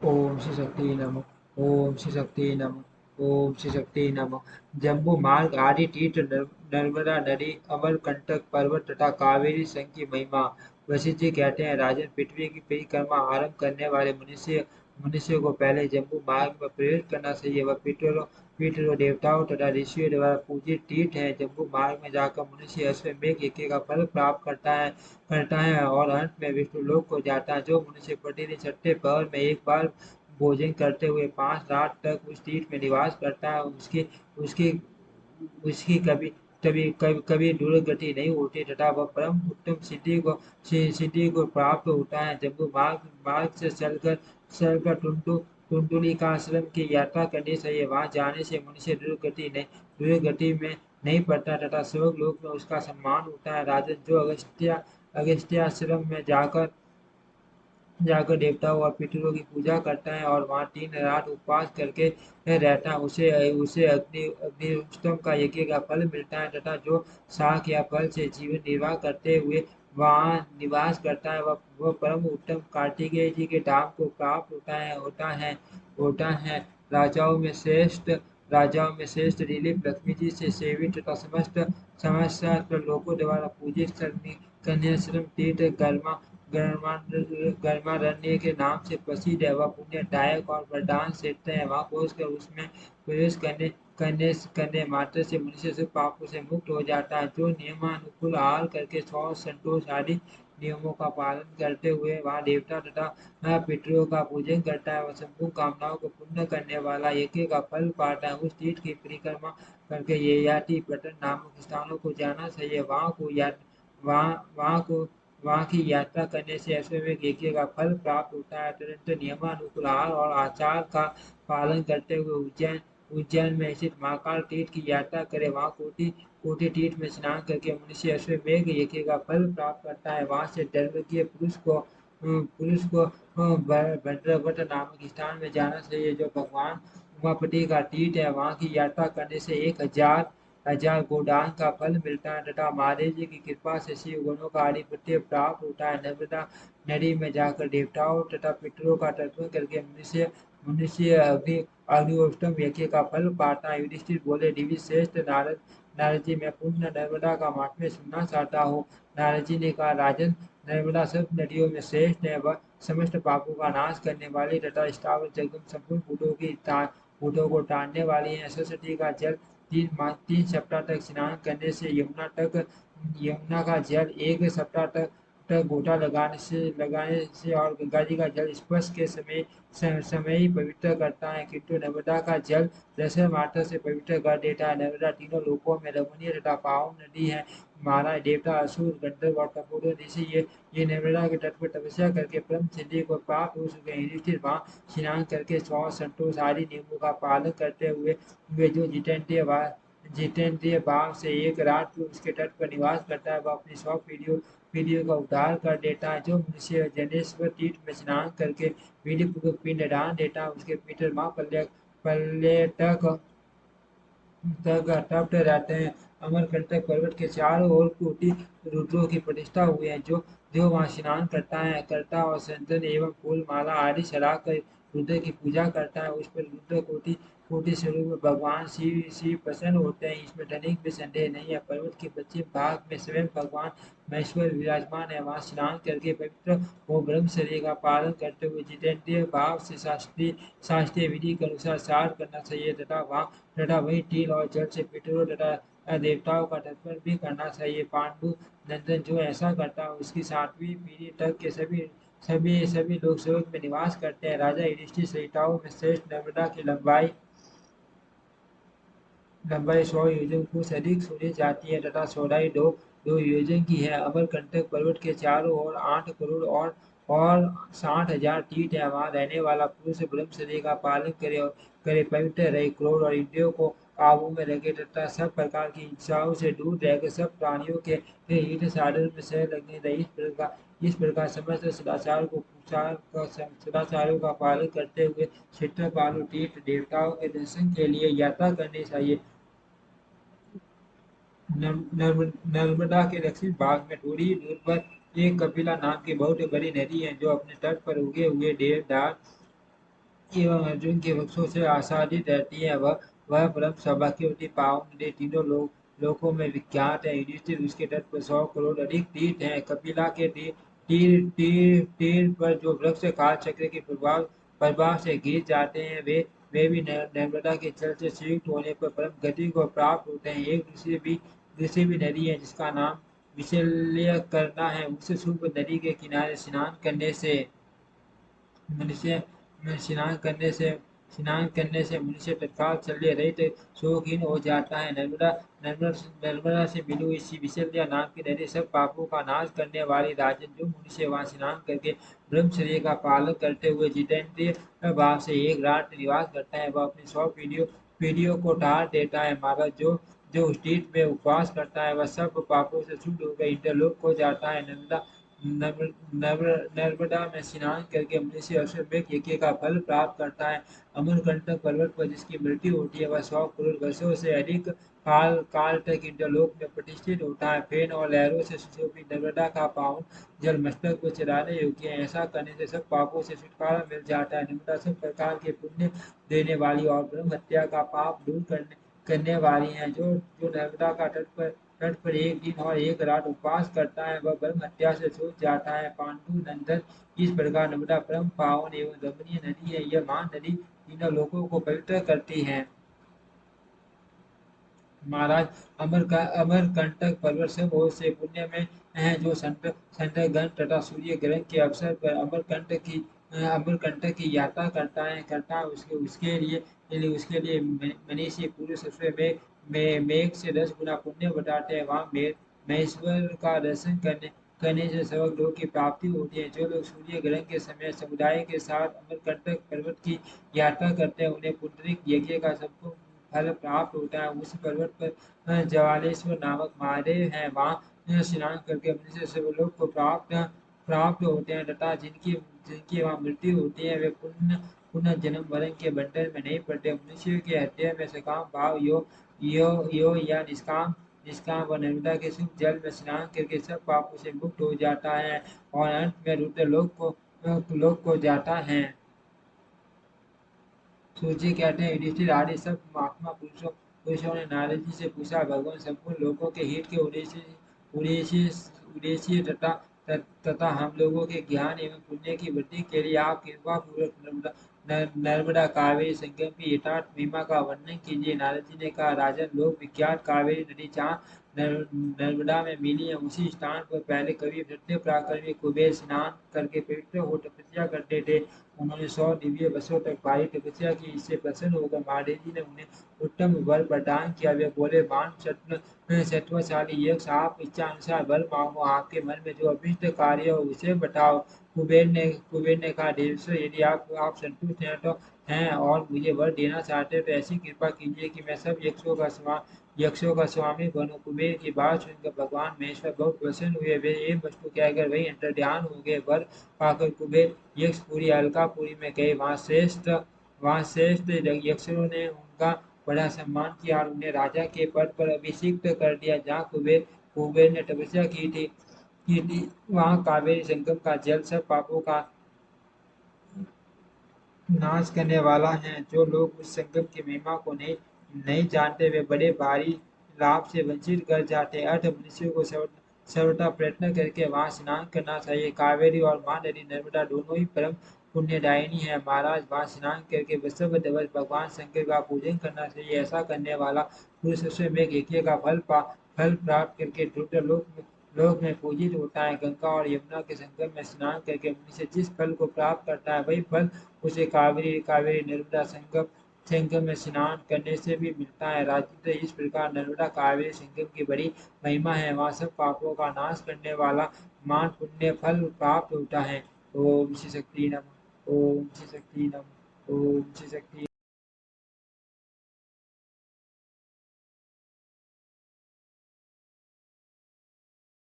ओम श्री शक्ति नमः। ओम श्री शक्ति नमः। ओम श्री शक्ति नमः। जम्बू मार्ग आदि तीर्थ नर्मदा नदी अमरकंटक पर्वत तथा कावेरी संघ की महिमा। वशिष्ठ जी कहते हैं, राजन, पृथ्वी की परिक्रमा आरंभ करने वाले मनुष्य मनुष्य को पहले जम्बू मार्ग में प्रवेश करना चाहिए। वह पितरों देवताओं तथा ऋषियों द्वारा पूजित तीर्थ है। जम्बू मार्ग में जाकर मनुष्य अश्वमेध यज्ञ का फल प्राप्त करता है और अंत में विष्णु लोक को जाता है। जो मनुष्य प्रतिदिन छठे पहर में एक बार भोजन करते हुए 5 रात तक उस तीर्थ में निवास करता है, उसकी उसकी कभी दुर्गति नहीं होती तथा वह परम उत्तम सिद्धि को प्राप्त होता है। जम्बू मार्ग मार्ग से चलकर टुंडुली का आश्रम की यात्रा करनी चाहिए। वहां जाने से मनुष्य दुर्गति में नहीं पड़ता तथा स्वर्ग लोक में उसका सम्मान होता है। राजन, जो अगस्त्य आश्रम में जाकर देवताओं और पितरों की पूजा करता है और वहाँ 3 रात उपवास करके रहता है, उसे उसे अग्निहोत्र का यज्ञ का फल मिलता है तथा जो शाक या फल से जीवन निर्वाह करते हुए वहाँ निवास करता है, वह परम उत्तम कार्तिकेय जी के धाम को प्राप्त होता है। राजाओं में श्रेष्ठ दिलीप लक्ष्मी जी से सेवित तथा समस्त लोगों द्वारा पूजित कन्याश्रम तीर्थ गर्मारण्य के नाम से प्रसिद्ध है। वह पुण्यदायक और वरदान क्षेत्र है। वहां पहुंचकर उसमें प्रवेश करने मात्र से मनुष्य से पापों से मुक्त हो जाता है। जो नियमानुकूल आहार करके सौ संतोष आदि नियमों का पालन करते हुए वहाँ देवता तथा पितरों का पूजन करता है, वह संपूर्ण कामनाओं को पूर्ण करने वाला यज्ञ का फल पाता है। उस तीर्थ की परिक्रमा करके ययाति पटन नामक स्थानों को जाना चाहिए। वहाँ को वहाँ की यात्रा करने से अश्वमेध यज्ञ का फल प्राप्त होता है। तुरंत नियमानुकूल आहार और आचार का पालन करते हुए उज्जैन में स्थित महाकाल तीर्थ की यात्रा करें। वहाँ कोटि तीर्थ में स्नान करके मनुष्य अश्वमेध यज्ञ का फल प्राप्त करता है। वहाँ से धर्मकीय पुरुष को भद्रवत नामक स्थान में जाना चाहिए, जो भगवान उमापति का तीर्थ है। वहाँ की यात्रा करने से 1000 गोदान का फल मिलता है तथा महादेव जी की कृपा से शिव गुणों का आधिपत्य प्राप्त होता है। नर्मदा नदी में जाकर देवताओं तथा पितरों का तर्पण करके मनुष्य अग्निहोत्रम यज्ञ का फल पाता है। युधिष्ठिर बोले, दिव्य श्रेष्ठ नारद जी, मैं पुण्य नर्मदा का महात्म्य सुनना चाहता हूँ। नारद जी ने कहा, राजन, नर्मदा सब नदियों में श्रेष्ठ है। वह समस्त पापों का नाश करने वाली तथा स्थावर जगम संपूर्ण भूतों को ताड़ने वाली है। सरस्वती का जल 3 सप्ताह तक स्नान करने से यमुना का जल 1 सप्ताह तक गोता लगाने से और गंगा जी का जल स्पर्श के समय ही पवित्र करता है, किंतु नर्मदा का जल दर्शन मात्र से पवित्र कर देता है। नर्मदा तीनों लोकों में रमणीय तथा पावन नदी है। महाराज, देवता, असुर, गंधर्व और तपोधन ऋषि ये नर्मदा के तट पर तपस्या करके परम सिद्धि को प्राप्त हो चुके हैं। युधिष्ठिर वहाँ स्नान करके सौ संतोष आदि नियमों का पालन करते हुए वे जो जितेंद्रिय भाव से 1 रात को उसके तट पर निवास करता है, वह अपनी 100 पीढ़ियों का उद्धार कर देता है। जो मनुष्य जनेश्वर तीर्थ में स्नान करके विधि पूर्वक पिंड दान देता है, उसके पितर माँ पर्यटक तप्त रहते हैं। अमरकंटक पर्वत के चारों ओर कोटि रुद्रों की प्रतिष्ठा हुई है। जो जो वहाँ स्नान करता और चंदन एवं फूल माला आदि चढ़ाकर रुद्र की पूजा करता है, उस पर रुद्र कोटि कोटि स्वरूप में भगवान शिव प्रसन्न होते हैं। इसमें धनिक भी संदेह नहीं है। पर्वत के पश्चिम भाग में स्वयं भगवान महेश्वर विराजमान है। वहाँ स्नान करके पवित्र वो ब्रह्मचर्य का पालन करते हुए जितेंद्रिय भाव से शास्त्रीय विधि के अनुसार सार करना चाहिए तथा वही तिल और जल से पितरों तथा देवताओं का तर्पण भी करना चाहिए। पांडु नंदन जो ऐसा करता है, उसकी 7वीं पीढ़ी तक के सभी लोग स्वर्ग में निवास करते हैं। राजा युधिष्ठिर सहिताओं में श्रेष्ठ नर्मदा की लंबाई 100 योजन को से अधिक सुनी जाती है तथा चौड़ाई दो योजन की है। अमरकंटक पर्वत के चारों ओर 8 करोड़ और 60,000 तीर्थ है। वहाँ रहने वाला पुरुष ब्रह्मचर्य का पालन करे पवित्र रहे, क्रोध और इंद्रियों को काबू में रखे तथा सब प्रकार की इच्छाओं से दूर रहकर सब प्राणियों के हित साधन में सह लगने रहे। इस प्रकार समस्त सदाचारों का पालन करते हुए क्षेत्रपाल तीर्थ देवताओं के दर्शन के लिए यात्रा करनी चाहिए। नर्मदा के दक्षिण भाग में थोड़ी ही दूर पर एक कपिला नाम की बहुत बड़ी नदी है, जो अपने तट पर उगे हुए देवदार एवं अर्जुन के वृक्षों से आसादित रहती है। वह परम सौभाग्यवती पावन नदी तीनों लोकों में विख्यात है। युधिष्ठिर उसके तट पर 100 करोड़ अधिक तीर्थ हैं। कपिला के तीर पर जो वृक्ष काल चक्र के प्रभाव से गिर जाते हैं, वे भी नर्मदा के जल से संयुक्त होने पर परम गति को प्राप्त होते हैं। एक दूसरी भी नदी है जिसका नाम विशल्य करना है। उस शुभ नदी के किनारे मनुष्य में स्नान करने से मनुष्य तत्काल शल्य रहित शोकहीन हो जाता है। नर्मदा से मिली हुई इसी विशल्या नाम की नदी सब पापों का नाश करने वाली राजन, जो मनुष्य वहां स्नान करके ब्रह्मचर्य का पालन करते हुए जितेंद्रिय भाव से एक रात निवास करता है, वह अपनी 100 पीढ़ियों को टाल देता है। महाराज, जो उस तीर्थ में उपवास करता है, वह सब पापों से शुद्ध होकर इंद्रलोक को जाता है। नर्मदा में स्नान करके मनुष्य अश्वमेध यज्ञ का फल प्राप्त करता है। अमरकंटक पर्वत पर जिसकी मृत्यु होती है, वह 100 करोड़ वर्षों से अधिक काल तक इंद्रलोक में प्रतिष्ठित होता है। फेन और लहरों से सुशोभित नर्मदा का पावन जल मस्तक को चलाने योग्य है। ऐसा करने से सब पापों से छुटकारा मिल जाता है। नर्मदा सब प्रकार के पुण्य देने वाली और ब्रह्म हत्या का पाप दूर करने वाली है। जो नर्मदा का तट पर एक दिन और एक रात उपवास करता है, वह ब्रह्म हत्या से छूट जाता है। पांडु नंदन, इस प्रकार नर्मदा परम पावन एवं रमणीय नदी है। यह महान नदी तीनों लोगों को पवित्र करती है। महाराज, अमरकंटक पर्वत से बहुत से पुण्य में है। जो संत गण तथा सूर्य ग्रहण के अवसर पर अमरकंटक की यात्रा करता है, उसके लिए मनीषी पुरुष उसमें मेघ से 10 गुना पुण्य बताते हैं। वहाँ महेश्वर का दर्शन करने से सर्व लोग की प्राप्ति होती है। जो लोग सूर्य ग्रहण के समय समुदाय के साथ अमरकंटक पर्वत की यात्रा करते हैं, उन्हें पुंडरीक यज्ञ का संपूर्ण फल प्राप्त होता है। उस पर्वत पर जवालेश्वर नामक महादेव हैं। वहाँ स्नान करके मनुष्य सर्वलोक को प्राप्त होते हैं तथा जिनकी जिनकी वहाँ मृत्यु होती है, वे पुनः जन्म मरण के बंधन में नहीं पड़ते। मनुष्य के हृदय में सकाम भाव यो या निष्काम व नर्मदा के शुभ जल में स्नान करके सब पापों से मुक्त हो जाता है और अंत में रुद्र लोक को जाता है। सूर्य कहते हैं, युधिष्ठिर आदि सब महात्मा पुरुषों ने नारद जी से पूछा, भगवान संपूर्ण लोगों के हित के उद्देश्य उद्देश्य तथा हम लोगों के ज्ञान एवं पुण्य की वृद्धि के लिए आप कृपा पूर्वक नर्मदा कावेरी संगम की यथार्थ महिमा का वर्णन कीजिए। नारद जी ने कहा, राजन, लोक विख्यात कावेरी नदी जहाँ नर्मदा में मिली है, उसी स्थान पर पहले कवि सत्य पराक्रमी कुबेर स्नान करके पवित्र हो तपस्या करते थे। उन्होंने 100 दिव्य वर्षों तक भारी तपस्या की। इससे प्रसन्न होकर महादेव जी ने उन्हें उत्तम वर प्रदान किया। वे बोले, बाण सत्वशाली यक्ष, आप इच्छा अनुसार वर मांगो, आपके मन में जो अभिष्ट कार्य हो उसे बताओ। कुबेर ने कहा, देवेश्वर, यदि आप संतुष्ट हैं और मुझे वर देना चाहते हैं, तो ऐसी कृपा कीजिए कि मैं सब यक्षों का स्वामी बनूं। कुबेर की बात सुनकर भगवान महेश्वर बहुत प्रसन्न हुए। वे एक वस्तु कहकर वही अंतर ध्यान हो गए। वर पाकर कुबेर यक्षपुरी अलकापुरी में गए। वहाँ श्रेष्ठ यक्षों ने उनका बड़ा सम्मान किया और उन्हें राजा के पद पर अभिषिक्त कर दिया। जहाँ कुबेर ने तपस्या की थी, वहाँ कावेरी संगम का जल सब पापों का नाश करने वाला है। जो लोग उस संगम की महिमा को नहीं नहीं जानते, वे बड़े भारी लाभ से वंचित कर जाते हैं। अतः मनुष्य को सर्वथा प्रयत्न करके वहां स्नान करना चाहिए। कावेरी और माँ नदी नर्मदा दोनों ही परम पुण्यदायिनी है। महाराज, वहां स्नान करके वृषभ ध्वज भगवान शंकर का पूजन करना चाहिए। ऐसा करने वाला पुरुष स्वयं यज्ञ का फल प्राप्त करके रुद्र लोक में पूजित होता है। गंगा और यमुना के संगम में स्नान करके मनुष्य जिस फल को प्राप्त करता है, वही फल उसे कावेरी कावेरी नर्मदा संगम में स्नान करने से भी मिलता है। राजेंद्र, इस प्रकार नर्मदा कावेरी संगम की बड़ी महिमा है। वहाँ सब पापों का नाश करने वाला मान पुण्य फल प्राप्त होता है। ओम श्री शक्ति नमः। ओम श्री शक्ति नमः। ओम श्री शक्ति